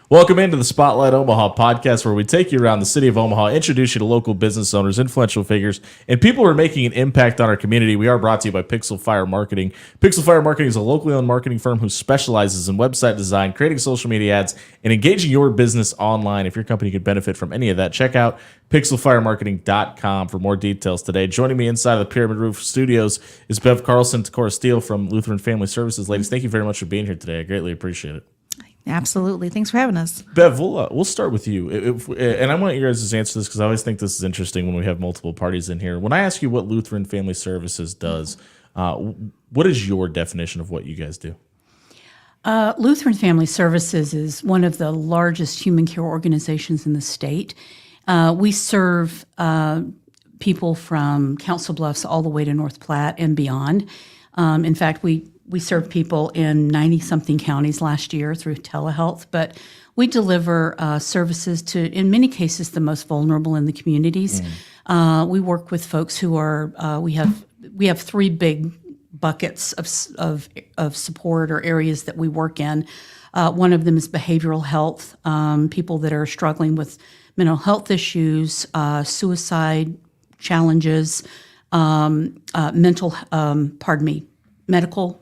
Welcome into the Spotlight Omaha podcast, where we take you around the city of Omaha, introduce you to local business owners, influential figures, and people who are making an impact on our community. We are brought to you by Pixel Fire Marketing. Pixel Fire Marketing is a locally owned marketing firm who specializes in website design, creating social media ads, and engaging your business online. If your company could benefit from any of that, check out pixelfiremarketing.com for more details today. Joining me inside of the Pyramid Roof Studios is Bev Carlson, Toccara, Steele from Lutheran Family Services. Ladies, thank you very much for being here today. I greatly appreciate it. Absolutely. Thanks for having us. Bev, we'll start with you. And I want you guys to answer this because I always think this is interesting when we have multiple parties in here. When I ask you what Lutheran Family Services does, what is your definition of what you guys do? Lutheran Family Services is one of the largest human care organizations in the state. We serve people from Council Bluffs all the way to North Platte and beyond. In fact, we served people in 90-something counties last year through telehealth, but we deliver services to, in many cases, the most vulnerable in the communities. We work with folks who are, we have three big buckets of support or areas that we work in. One of them is behavioral health, people that are struggling with mental health issues, suicide challenges, medical.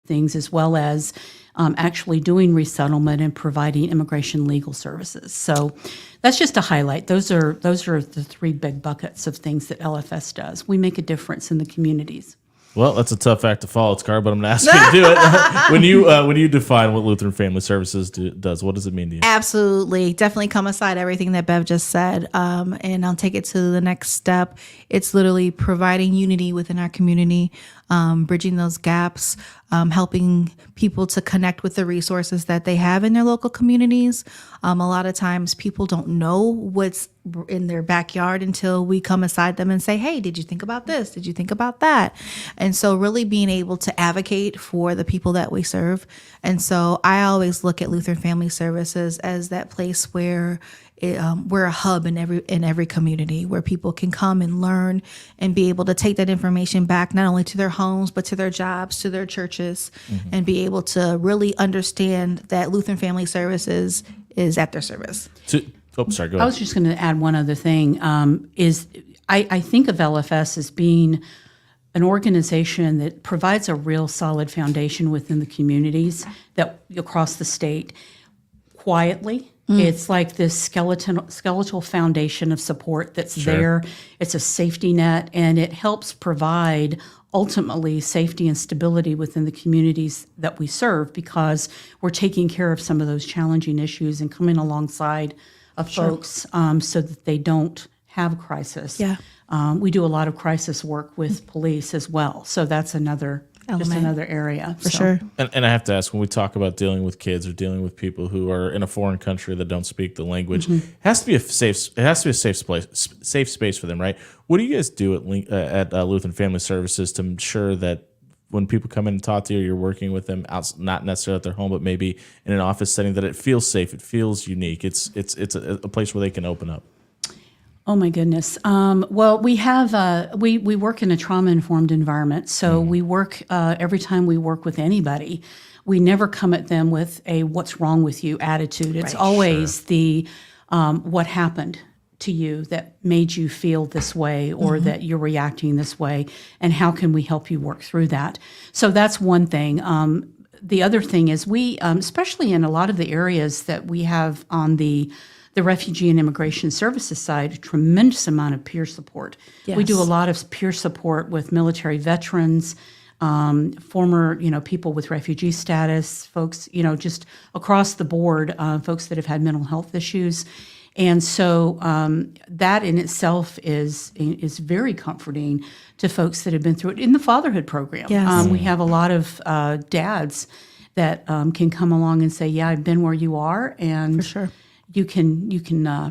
Things, as well as actually doing resettlement and providing immigration legal services. So that's just a highlight. Those are the three big buckets of things that LFS does. We make a difference in the communities. Well, that's a tough act to follow, Toccara, but I'm going to ask you to do it. When you define what Lutheran Family Services does, what does it mean to you? Absolutely. Definitely come aside everything that Bev just said. And I'll take it to the next step. It's literally providing unity within our community, bridging those gaps, helping people to connect with the resources that they have in their local communities. A lot of times people don't know what's in their backyard until we come aside them and say, hey, did you think about this? Did you think about that? And so really being able to advocate for the people that we serve. And so I always look at Lutheran Family Services as that place where we're a hub in every community where people can come and learn and be able to take that information back not only to their homes, but to their jobs, to their churches, and be able to really understand that Lutheran Family Services is at their service. Sorry, go ahead. I was just going to add one other thing. I think of LFS as being an organization that provides a real solid foundation within the communities that across the state quietly. It's like this skeletal foundation of support that's there. It's a safety net, and it helps provide ultimately safety and stability within the communities that we serve, because we're taking care of some of those challenging issues and coming alongside of folks so that they don't have a crisis. Yeah. We do a lot of crisis work with police as well, so that's another area. For sure. And I have to ask, when we talk about dealing with kids or dealing with people who are in a foreign country that don't speak the language, it has to be a safe space for them, right? What do you guys do at Lutheran Family Services to ensure that when people come in and talk to you, you're working with them not necessarily at their home, but maybe in an office setting, that it feels safe, it feels unique, it's a place where they can open up? Oh my goodness. Well, we have we work in a trauma-informed environment, so we work every time we work with anybody. We never come at them with a "what's wrong with you" attitude. It's always the what happened to you that made you feel this way, or that you're reacting this way, and how can we help you work through that. So that's one thing. the other thing is we, especially in a lot of the areas that we have on the Refugee and Immigration Services side, a tremendous amount of peer support. We Yes. do a lot of peer support with military veterans, former, people with refugee status, folks, just across the board, folks that have had mental health issues. And so that in itself is very comforting to folks that have been through it. In the fatherhood program, Yes. we have a lot of dads that can come along and say, yeah, I've been where you are, and For sure. you can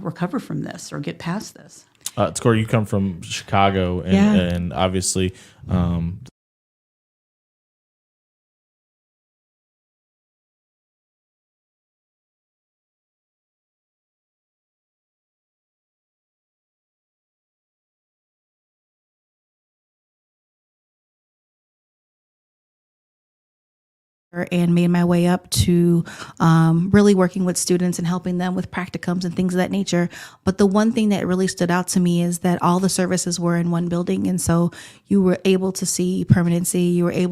recover from this or get past this. Toccara, you come from Chicago, and, Yeah. and obviously, and made my way up to really working with students and helping them with practicums and things of that nature. But the one thing that really stood out to me is that all the services were in one building. And so you were able to see permanency. You were able